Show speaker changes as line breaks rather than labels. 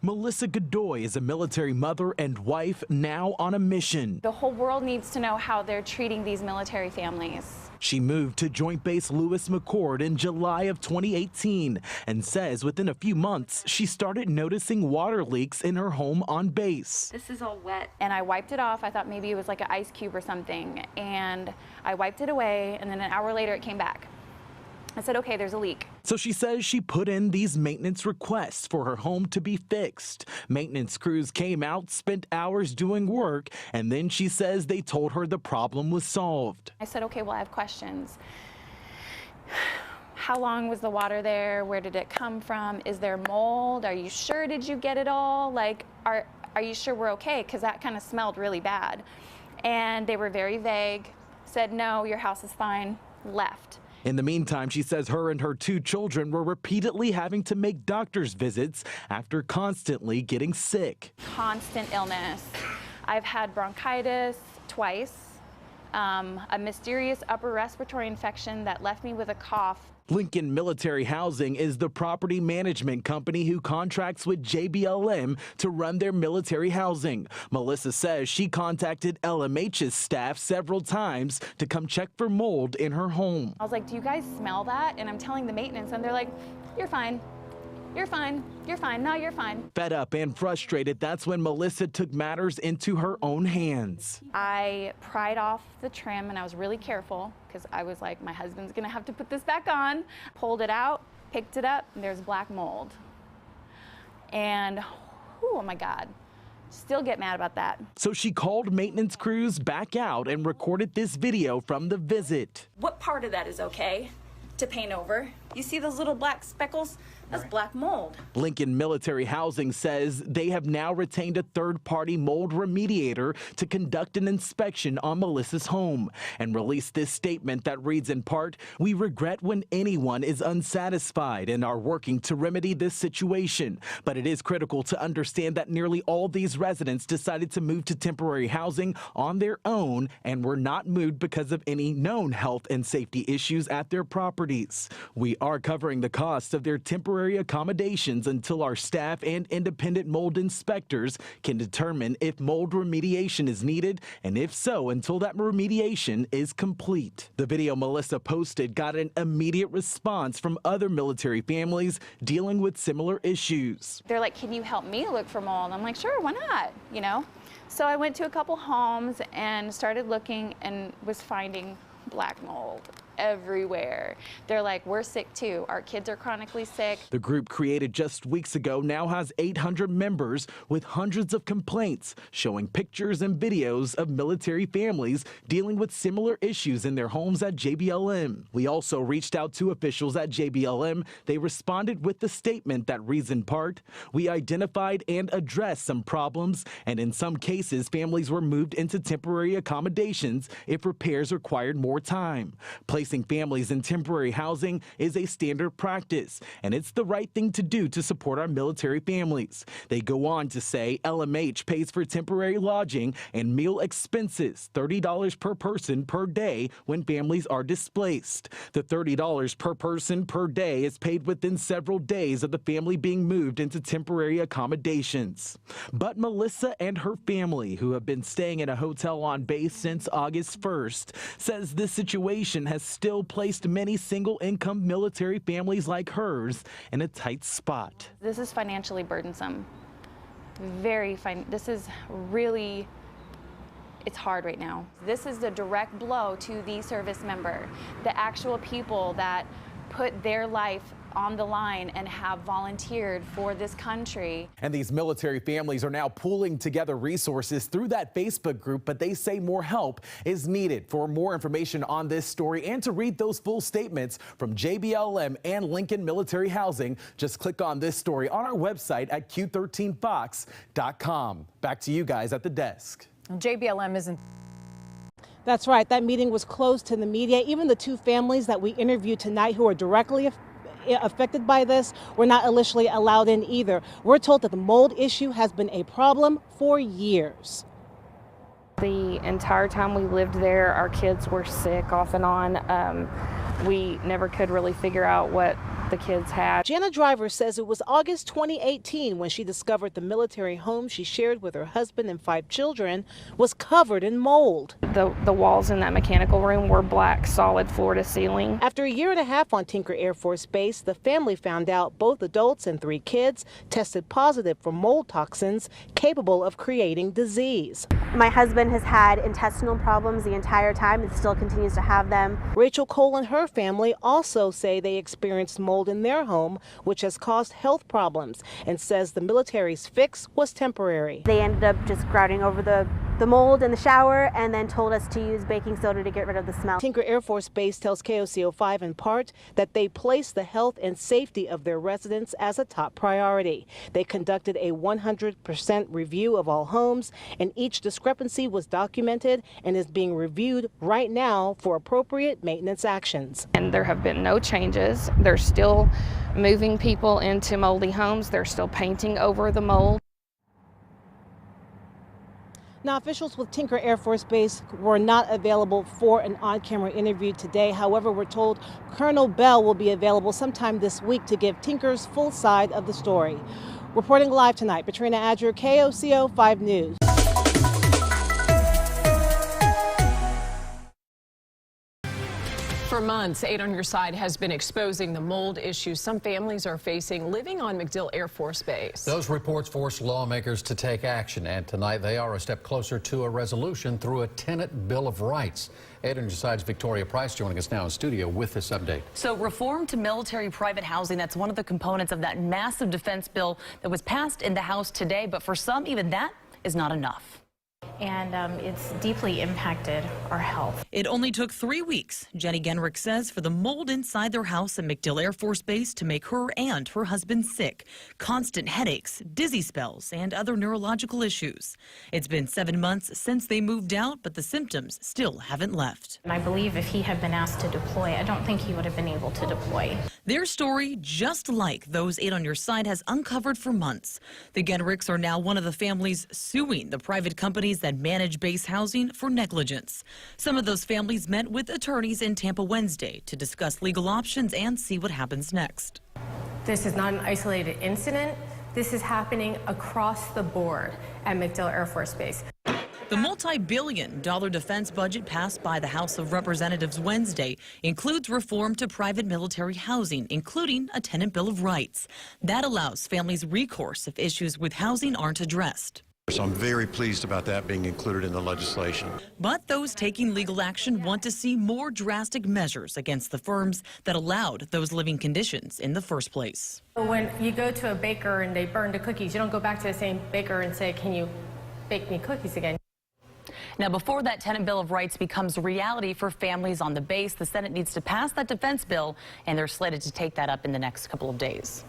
Melissa Godoy is a military mother and wife now on a mission.
The whole world needs to know how they're treating these military families.
She moved to Joint Base Lewis McChord in July of 2018 and says within a few months she started noticing water leaks in her home on base.
This is all wet. And I wiped it off. I thought maybe it was like an ice cube or something. And I wiped it away, and then an hour later it came back. I said, okay, there's a leak.
So she says she put in these maintenance requests for her home to be fixed. Maintenance crews came out, spent hours doing work, and then she says they told her the problem was solved.
I said, okay, well, I have questions. How long was the water there? Where did it come from? Is there mold? Are you sure? Did you get it all? Like, are you sure we're okay? Because that kind of smelled really bad. And they were very vague, said, no, your house is fine, left.
In the meantime, she says her and her 2 children were repeatedly having to make doctor's visits after constantly getting sick.
Constant illness. I've had bronchitis twice, a mysterious upper respiratory infection that left me with a cough.
Lincoln Military Housing is the property management company who contracts with JBLM to run their military housing. Melissa says she contacted LMH's staff several times to come check for mold in her home.
I was like, do you guys smell that? And I'm telling the maintenance, and they're like, you're fine. You're fine. You're fine. No, you're fine.
Fed up and frustrated, that's when Melissa took matters into her own hands.
I pried off the trim, and I was really careful because I was like, my husband's going to have to put this back on. Pulled it out, picked it up, and there's black mold. And, oh my God, still get mad about that.
So she called maintenance crews back out and recorded this video from the visit.
What part of that is okay to paint over? You see those little black speckles? That's black mold.
Lincoln Military Housing says they have now retained a third-party mold remediator to conduct an inspection on Melissa's home and released this statement that reads in part, "We regret when anyone is unsatisfied and are working to remedy this situation. But it is critical to understand that nearly all these residents decided to move to temporary housing on their own and were not moved because of any known health and safety issues at their properties. We are covering the cost of their temporary accommodations until our staff and independent mold inspectors can determine if mold remediation is needed, and if so, until that remediation is complete." The video Melissa posted got an immediate response from other military families dealing with similar issues.
They're like, can you help me look for mold? I'm like, sure, why not? You know? So I went to a couple homes and started looking and was finding black mold everywhere. They're like, we're sick too. Our kids are chronically sick.
The group, created just weeks ago, now has 800 members with hundreds of complaints showing pictures and videos of military families dealing with similar issues in their homes at JBLM. We also reached out to officials at JBLM. They responded with the statement that reads in part, "We identified and addressed some problems, and in some cases, families were moved into temporary accommodations if repairs required more time. Placing families in temporary housing is a standard practice, and it's the right thing to do to support our military families." They go on to say LMH pays for temporary lodging and meal expenses, $30 per person per day when families are displaced. The $30 per person per day is paid within several days of the family being moved into temporary accommodations. But Melissa and her family, who have been staying in a hotel on base since August 1st, says this situation has still placed many single-income military families like hers in a tight spot.
This is financially burdensome. This is really, it's hard right now. This is the direct blow to the service member, the actual people that put their life on the line and have volunteered for this country.
And these military families are now pooling together resources through that Facebook group, but they say more help is needed. For more information on this story and to read those full statements from JBLM and Lincoln Military Housing, just click on this story on our website at Q13Fox.com. Back to you guys at the desk.
JBLM isn't. That's right. That meeting was closed to the media. Even the 2 families that we interviewed tonight who are directly affected by this were not initially allowed in either. We're told that the mold issue has been a problem for years.
The entire time we lived there, our kids were sick off and on. We never could really figure out what the kids had.
Jana Driver says it was August 2018 when she discovered the military home she shared with her husband and 5 children was covered in mold.
The walls in that mechanical room were black, solid floor to ceiling.
After a year and a half on Tinker Air Force Base, the family found out both adults and 3 kids tested positive for mold toxins capable of creating disease.
My husband has had intestinal problems the entire time and still continues to have them.
Rachel Cole and her family also say they experienced mold in their home, which has caused health problems, and says the military's fix was temporary.
They ended up just grouting over the mold in the shower and then told us to use baking soda to get rid of the smell.
Tinker Air Force Base tells KOCO5 in part that they place the health and safety of their residents as a top priority. They conducted a 100% review of all homes, and each discrepancy was documented and is being reviewed right now for appropriate maintenance actions.
And there have been no changes. They're still moving people into moldy homes. They're still painting over the mold.
Now, officials with Tinker Air Force Base were not available for an on-camera interview today. However, we're told Colonel Bell will be available sometime this week to give Tinker's full side of the story. Reporting live tonight, Katrina Adger, KOCO 5 News.
For months, 8 on Your Side has been exposing the mold issues some families are facing living on MacDill Air Force Base.
Those reports forced lawmakers to take action, and tonight they are a step closer to a resolution through a tenant bill of rights. 8 on Your Side's Victoria Price joining us now in studio with this update.
So reform to military private housing, that's one of the components of that massive defense bill that was passed in the House today. But for some, even that is not enough.
And it's deeply impacted our health.
It only took 3 weeks, Jenny Genrich says, for the mold inside their house at MacDill Air Force Base to make her and her husband sick. Constant headaches, dizzy spells, and other neurological issues. It's been 7 months since they moved out, but the symptoms still haven't left.
And I believe if he had been asked to deploy, I don't think he would have been able to deploy.
Their story, just like those 8 on Your Side, has uncovered for months. The Genrichs are now one of the families suing the private companies that manage base housing for negligence. Some of those families met with attorneys in Tampa Wednesday to discuss legal options and see what happens next.
This is not an isolated incident. This is happening across the board at MacDill Air Force Base.
The multi-billion-dollar defense budget passed by the House of Representatives Wednesday includes reform to private military housing, including a tenant bill of rights. That allows families recourse if issues with housing aren't addressed.
So I'm very pleased about that being included in the legislation.
But those taking legal action want to see more drastic measures against the firms that allowed those living conditions in the first place.
When you go to a baker and they burn the cookies, you don't go back to the same baker and say, can you bake me cookies again?
Now, before that tenant bill of rights becomes reality for families on the base, the Senate needs to pass that defense bill, and they're slated to take that up in the next couple of days.